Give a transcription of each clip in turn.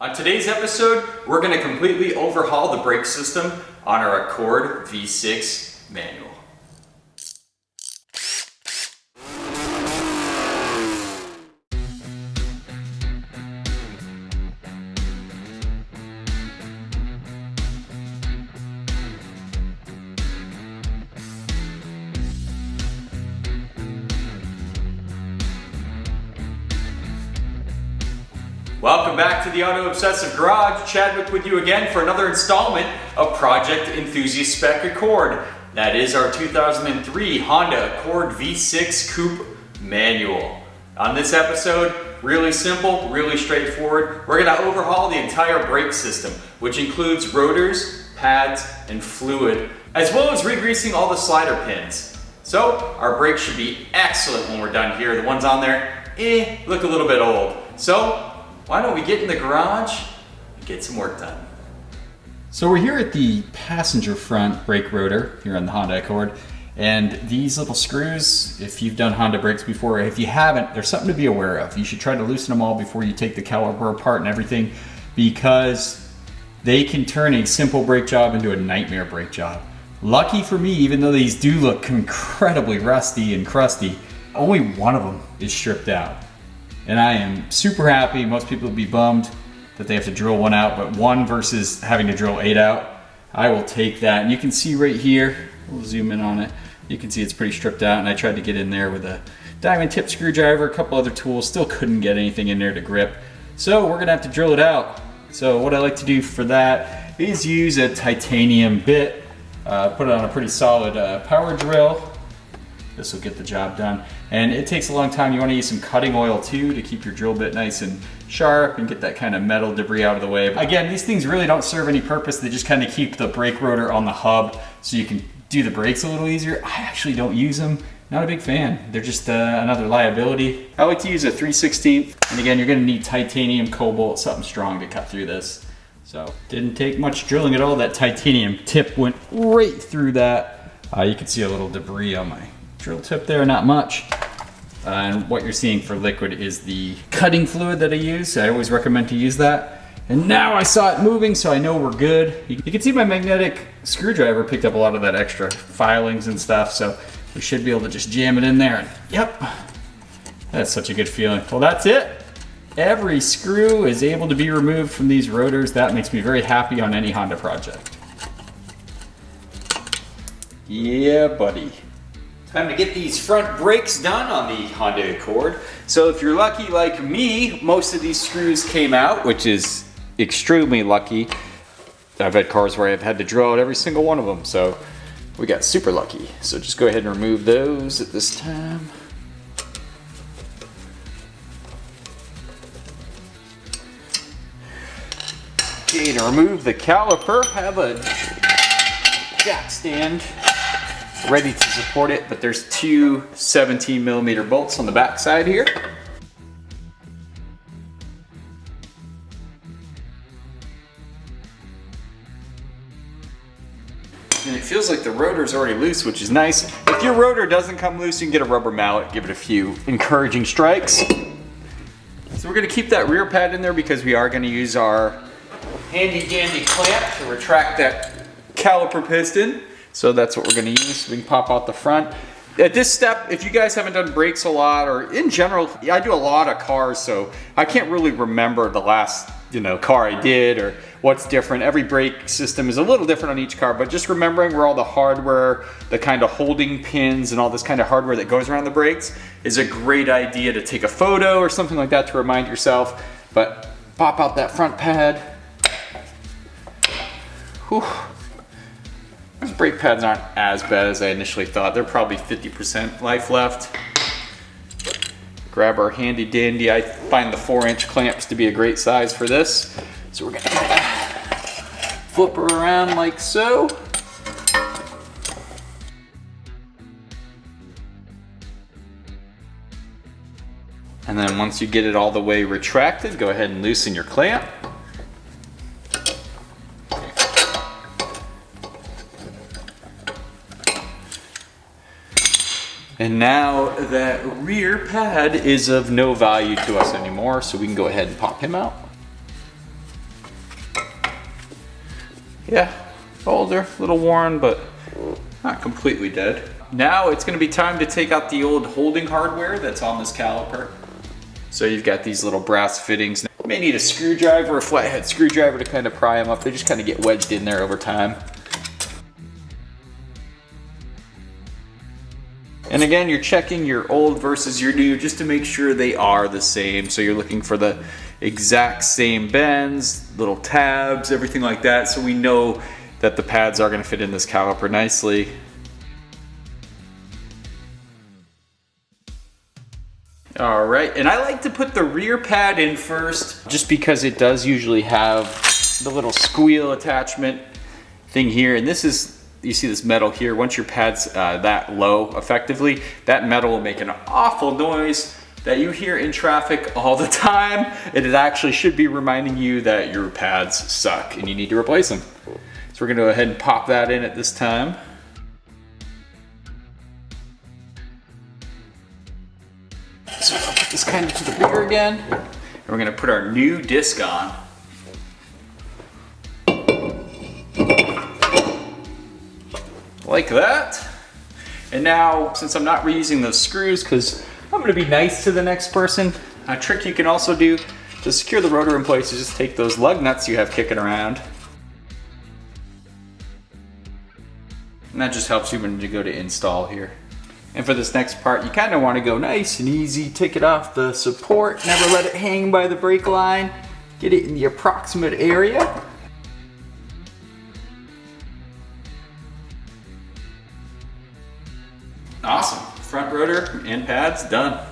On today's episode, we're going to completely overhaul the brake system on our Accord V6 manual. Welcome back to the Auto Obsessive Garage. Chadwick with you again for another installment of Project Enthusiast Spec Accord. That is our 2003 Honda Accord V6 Coupe manual. On this episode, really simple, really straightforward. We're going to overhaul the entire brake system, which includes rotors, pads, and fluid, as well as re-greasing all the slider pins. So our brakes should be excellent when we're done here. The ones on there, look a little bit old. So why don't we get in the garage and get some work done? So we're here at the passenger front brake rotor here on the Honda Accord, and these little screws, if you've done Honda brakes before, if you haven't, there's something to be aware of. You should try to loosen them all before you take the caliper apart and everything, because they can turn a simple brake job into a nightmare brake job. Lucky for me, even though these do look incredibly rusty and crusty, only one of them is stripped out. And I am super happy. Most people would be bummed that they have to drill one out, but one versus having to drill 8 out, I will take that. And you can see right here, we'll zoom in on it, you can see it's pretty stripped out, and I tried to get in there with a diamond tip screwdriver, a couple other tools, still couldn't get anything in there to grip. So we're gonna have to drill it out. So what I like to do for that is use a titanium bit, put it on a pretty solid power drill. This will get the job done. And it takes a long time. You want to use some cutting oil too to keep your drill bit nice and sharp and get that kind of metal debris out of the way. But again, these things really don't serve any purpose. They just kind of keep the brake rotor on the hub so you can do the brakes a little easier. I actually don't use them. Not a big fan. They're just another liability. I like to use a 3/16. And again, you're gonna need titanium, cobalt, something strong to cut through this. So didn't take much drilling at all. That titanium tip went right through that. You can see a little debris on my drill tip there, not much. And what you're seeing for liquid is the cutting fluid that I use. I always recommend to use that. And now I saw it moving, so I know we're good. You can see my magnetic screwdriver picked up a lot of that extra filings and stuff, so we should be able to just jam it in there. And yep, that's such a good feeling. Well, that's it. Every screw is able to be removed from these rotors. That makes me very happy on any Honda project. Yeah, buddy. Time to get these front brakes done on the Honda Accord. So if you're lucky like me, most of these screws came out, which is extremely lucky. I've had cars where I've had to drill out every single one of them, so we got super lucky. So just go ahead and remove those at this time. Okay, to remove the caliper, I have a jack stand ready to support it, but there's two 17mm bolts on the back side here. And it feels like the rotor's already loose, which is nice. If your rotor doesn't come loose, you can get a rubber mallet, give it a few encouraging strikes. So we're gonna keep that rear pad in there because we are gonna use our handy dandy clamp to retract that caliper piston. So that's what we're gonna use. We can pop out the front. At this step, if you guys haven't done brakes a lot, or in general, I do a lot of cars, so I can't really remember the last car I did or what's different. Every brake system is a little different on each car, but just remembering where all the hardware, the kind of holding pins and all this kind of hardware that goes around the brakes is a great idea to take a photo or something like that to remind yourself. But pop out that front pad. Whew. Those brake pads aren't as bad as I initially thought. They're probably 50% life left. Grab our handy dandy. I find the 4-inch clamps to be a great size for this. So we're gonna flip her around like so. And then once you get it all the way retracted, go ahead and loosen your clamp. And now that rear pad is of no value to us anymore, so we can go ahead and pop him out. Yeah, older, a little worn, but not completely dead. Now it's gonna be time to take out the old holding hardware that's on this caliper. So you've got these little brass fittings. You may need a screwdriver, a flathead screwdriver to kind of pry them up. They just kind of get wedged in there over time. And again, you're checking your old versus your new just to make sure they are the same. So you're looking for the exact same bends, little tabs, everything like that. So we know that the pads are gonna fit in this caliper nicely. All right, and I like to put the rear pad in first just because it does usually have the little squeal attachment thing here. And this is, you see this metal here, once your pad's that low effectively, that metal will make an awful noise that you hear in traffic all the time. And it actually should be reminding you that your pads suck and you need to replace them. So we're gonna go ahead and pop that in at this time. So I'll put this kind of to the rear again. And we're gonna put our new disc on. Like that. And now, since I'm not reusing those screws, because I'm gonna be nice to the next person, a trick you can also do to secure the rotor in place is just take those lug nuts you have kicking around. And that just helps you when you go to install here. And for this next part, you kind of want to go nice and easy. Take it off the support, never let it hang by the brake line. Get it in the approximate area. Awesome, front rotor and pads done.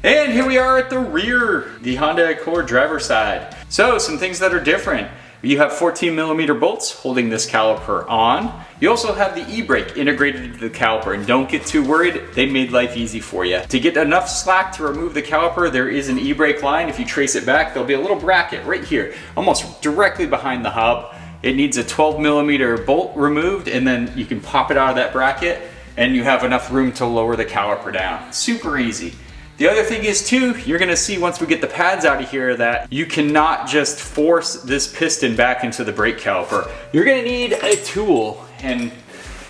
And here we are at the rear, the Honda Accord driver side. So some things that are different. You have 14mm bolts holding this caliper on. You also have the e-brake integrated into the caliper, and don't get too worried, they made life easy for you. To get enough slack to remove the caliper, there is an e-brake line. If you trace it back, there'll be a little bracket right here, almost directly behind the hub. It needs a 12mm bolt removed, and then you can pop it out of that bracket, and you have enough room to lower the caliper down. Super easy. The other thing is too, you're gonna see once we get the pads out of here that you cannot just force this piston back into the brake caliper. You're gonna need a tool, and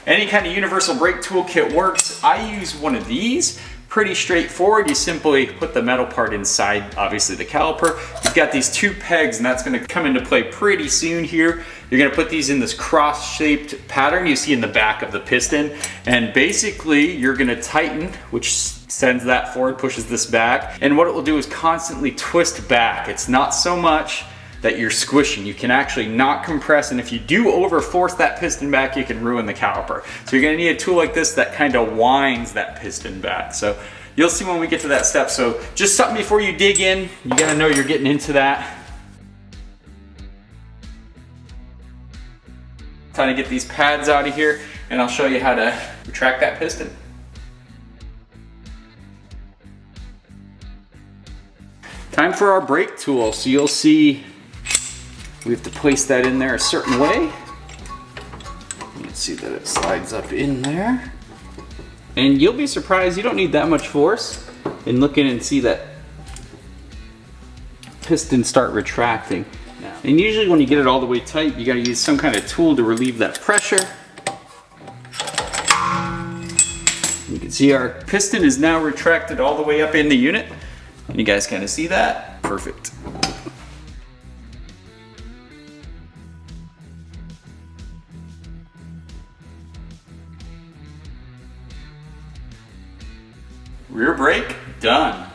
any kind of universal brake tool kit works. I use one of these, pretty straightforward. You simply put the metal part inside, obviously the caliper. You've got these two pegs, and that's gonna come into play pretty soon here. You're gonna put these in this cross-shaped pattern you see in the back of the piston, and basically you're gonna tighten, which sends that forward, pushes this back, and what it will do is constantly twist back. It's not so much that you're squishing. You can actually not compress, and if you do overforce that piston back, you can ruin the caliper. So you're gonna need a tool like this that kind of winds that piston back. So you'll see when we get to that step. So just something before you dig in, you gotta know you're getting into that. Time to get these pads out of here, and I'll show you how to retract that piston. Time for our brake tool. So you'll see we have to place that in there a certain way. You can see that it slides up in there. And you'll be surprised, you don't need that much force. And look in and see that piston start retracting. And usually when you get it all the way tight, you gotta use some kind of tool to relieve that pressure. You can see our piston is now retracted all the way up in the unit. You guys kind of see that? Perfect. Rear brake, done.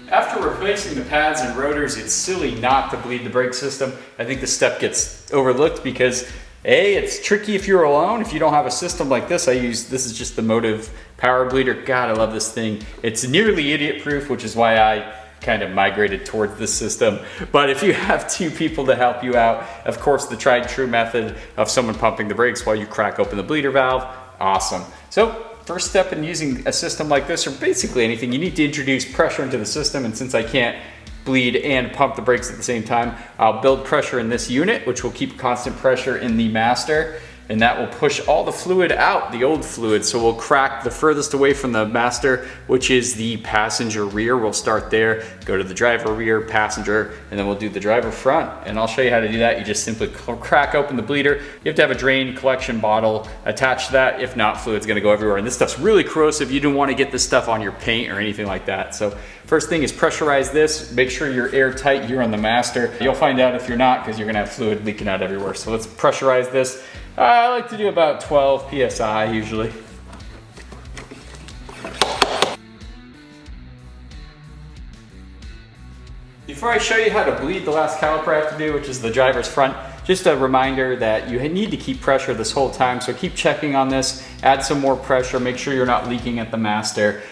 After replacing the pads and rotors, it's silly not to bleed the brake system. I think this step gets overlooked because A, it's tricky if you're alone. If you don't have a system like this, this is just the Motive power bleeder. God, I love this thing. It's nearly idiot proof, which is why I kind of migrated towards this system. But if you have two people to help you out, of course, the tried and true method of someone pumping the brakes while you crack open the bleeder valve, awesome. So first step in using a system like this, or basically anything, you need to introduce pressure into the system. And since I can't bleed and pump the brakes at the same time, I'll build pressure in this unit, which will keep constant pressure in the master. and that will push all the fluid out, the old fluid. So we'll crack the furthest away from the master, which is the passenger rear. We'll start there, go to the driver rear, passenger, and then we'll do the driver front. And I'll show you how to do that. You just simply crack open the bleeder. You have to have a drain collection bottle attached to that. If not, fluid's gonna go everywhere. And this stuff's really corrosive. You don't wanna get this stuff on your paint or anything like that. So first thing is pressurize this. Make sure you're airtight here on the master. You'll find out if you're not, because you're gonna have fluid leaking out everywhere. So let's pressurize this. I like to do about 12 PSI usually. Before I show you how to bleed, the last caliper I have to do, which is the driver's front, just a reminder that you need to keep pressure this whole time, so keep checking on this, add some more pressure, make sure you're not leaking at the master.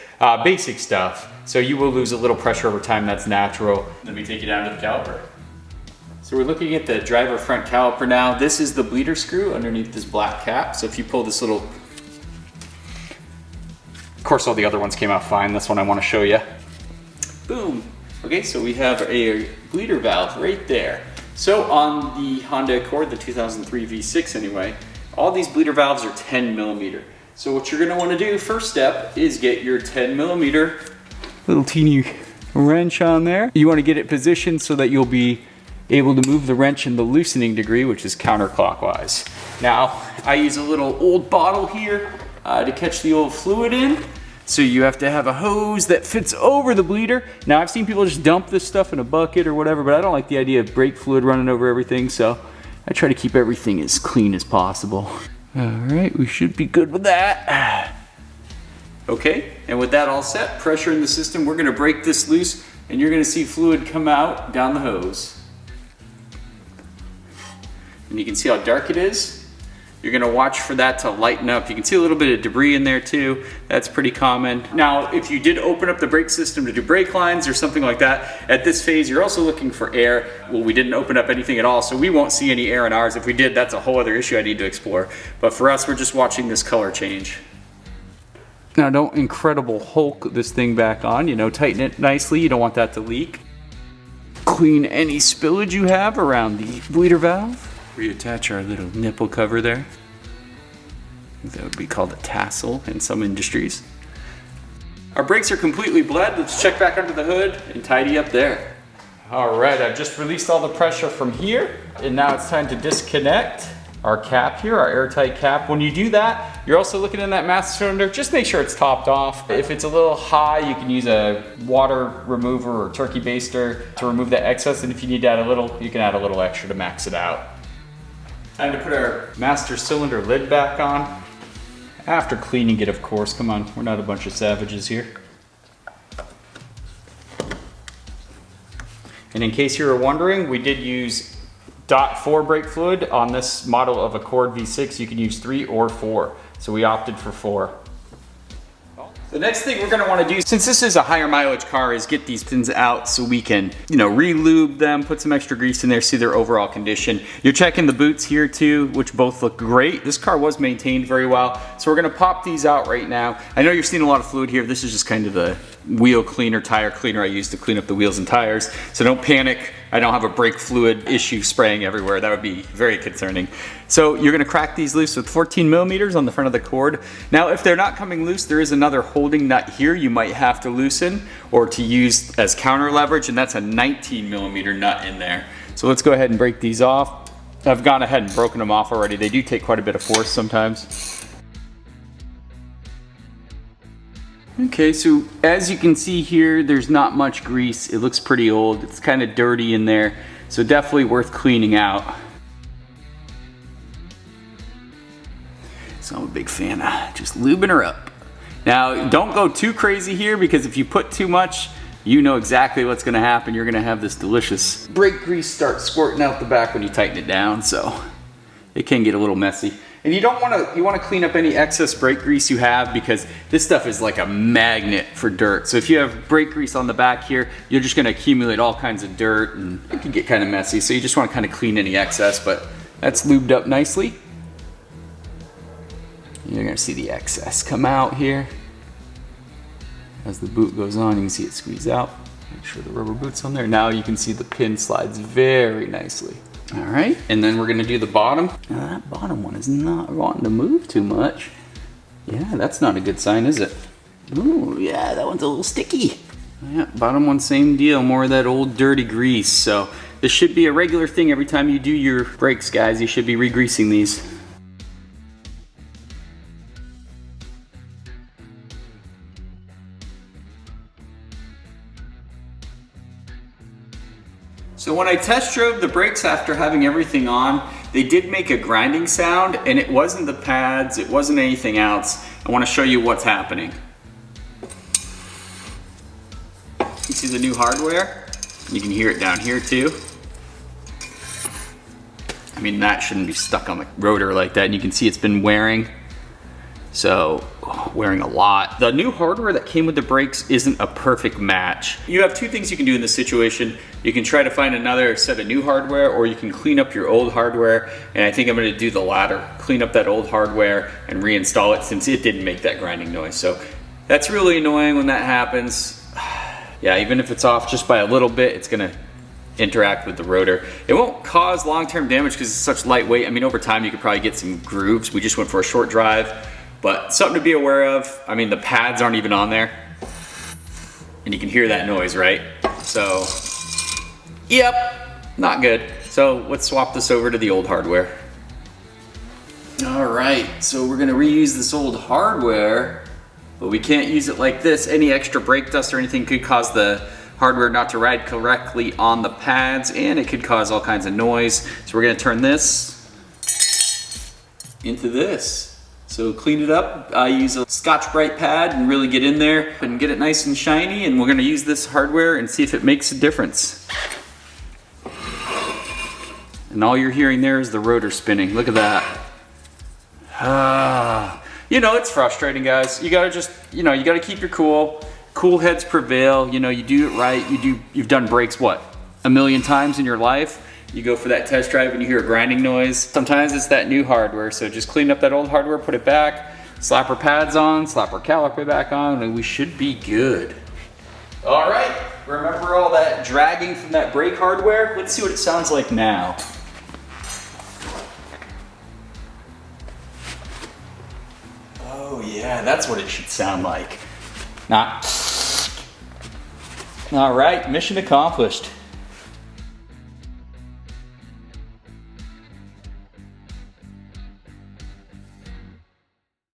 Basic stuff. So you will lose a little pressure over time, that's natural. Let me take you down to the caliper. So we're looking at the driver front caliper now. This is the bleeder screw underneath this black cap. So if you pull this little, of course all the other ones came out fine. This one I want to show you. Boom. Okay, so we have a bleeder valve right there. So on the Honda Accord, the 2003 V6 anyway, all these bleeder valves are 10 millimeter. So what you're gonna wanna do, first step, is get your 10 millimeter little teeny wrench on there. You wanna get it positioned so that you'll be able to move the wrench in the loosening degree, which is counterclockwise. Now, I use a little old bottle here to catch the old fluid in. So you have to have a hose that fits over the bleeder. Now, I've seen people just dump this stuff in a bucket or whatever, but I don't like the idea of brake fluid running over everything, so I try to keep everything as clean as possible. All right, we should be good with that. Okay, and with that all set, pressure in the system, we're gonna break this loose, and you're gonna see fluid come out down the hose. And you can see how dark it is. You're gonna watch for that to lighten up. You can see a little bit of debris in there too. That's pretty common. Now, if you did open up the brake system to do brake lines or something like that, at this phase, you're also looking for air. Well, we didn't open up anything at all, so we won't see any air in ours. If we did, that's a whole other issue I need to explore. But for us, we're just watching this color change. Now, don't Incredible Hulk this thing back on. You know, tighten it nicely. You don't want that to leak. Clean any spillage you have around the bleeder valve. Reattach our little nipple cover there. That would be called a tassel in some industries. Our brakes are completely bled. Let's check back under the hood and tidy up there. All right, I've just released all the pressure from here, and now it's time to disconnect our cap here, our airtight cap. When you do that, you're also looking in that master cylinder. Just make sure it's topped off. If it's a little high, you can use a water remover or turkey baster to remove that excess, and if you need to add a little, you can add a little extra to max it out. Time to put our master cylinder lid back on. After cleaning it, of course. Come on, we're not a bunch of savages here. And in case you were wondering, we did use .4 brake fluid on this model of Accord V6. You can use 3 or 4, so we opted for 4. The next thing we're gonna wanna do, since this is a higher mileage car, is get these pins out so we can, re-lube them, put some extra grease in there, see their overall condition. You're checking the boots here too, which both look great. This car was maintained very well. So we're gonna pop these out right now. I know you're seeing a lot of fluid here. This is just kind of the wheel cleaner, tire cleaner I use to clean up the wheels and tires. So don't panic. I don't have a brake fluid issue spraying everywhere. That would be very concerning. So you're gonna crack these loose with 14 millimeters on the front of the cord. Now, if they're not coming loose, there is another holding nut here you might have to loosen or to use as counter leverage, and that's a 19 millimeter nut in there. So let's go ahead and break these off. I've gone ahead and broken them off already. They do take quite a bit of force sometimes. Okay, so as you can see here, there's not much grease. It looks pretty old. It's kind of dirty in there, so definitely worth cleaning out. So I'm a big fan of just lubing her up. Now, don't go too crazy here, because if you put too much, you know exactly what's gonna happen. You're gonna have this delicious brake grease start squirting out the back when you tighten it down, so it can get a little messy. And you wanna clean up any excess brake grease you have, because this stuff is like a magnet for dirt. So if you have brake grease on the back here, you're just gonna accumulate all kinds of dirt, and it can get kind of messy. So you just wanna kind of clean any excess, but that's lubed up nicely. You're gonna see the excess come out here. As the boot goes on, you can see it squeeze out. Make sure the rubber boot's on there. Now you can see the pin slides very nicely. All right, and then we're gonna do the bottom. Now that bottom one is not wanting to move too much. Yeah, that's not a good sign, is it? Ooh, yeah, that one's a little sticky. Yeah, bottom one, same deal, more of that old dirty grease. So this should be a regular thing every time you do your brakes, guys. You should be re-greasing these. So when I test drove the brakes after having everything on, they did make a grinding sound, and it wasn't the pads, it wasn't anything else. I want to show you what's happening. You see the new hardware? You can hear it down here too. I mean, that shouldn't be stuck on the rotor like that, and you can see it's been wearing. So, wearing a lot. The new hardware that came with the brakes isn't a perfect match. You have two things you can do in this situation. You can try to find another set of new hardware, or you can clean up your old hardware, and I think I'm gonna do the latter. Clean up that old hardware and reinstall it, since it didn't make that grinding noise. So that's really annoying when that happens. Yeah, even if it's off just by a little bit, it's gonna interact with the rotor. It won't cause long-term damage because it's such lightweight. I mean, over time you could probably get some grooves. We just went for a short drive. But something to be aware of. I mean, the pads aren't even on there. And you can hear that noise, right? So, yep, not good. So let's swap this over to the old hardware. All right, so we're gonna reuse this old hardware, but we can't use it like this. Any extra brake dust or anything could cause the hardware not to ride correctly on the pads, and it could cause all kinds of noise. So we're gonna turn this into this. So clean it up, I use a Scotch-Brite pad and really get in there and get it nice and shiny, and we're gonna use this hardware and see if it makes a difference. And all you're hearing there is the rotor spinning, look at that. You know, it's frustrating, guys. You gotta just, you gotta keep your cool. Cool heads prevail, you do it right. You've done brakes, what, a million times in your life? You go for that test drive and you hear a grinding noise. Sometimes it's that new hardware, so just clean up that old hardware, put it back, slap our pads on, slap our caliper back on, and we should be good. All right, remember all that dragging from that brake hardware? Let's see what it sounds like now. Oh yeah, that's what it should sound like. All right, mission accomplished.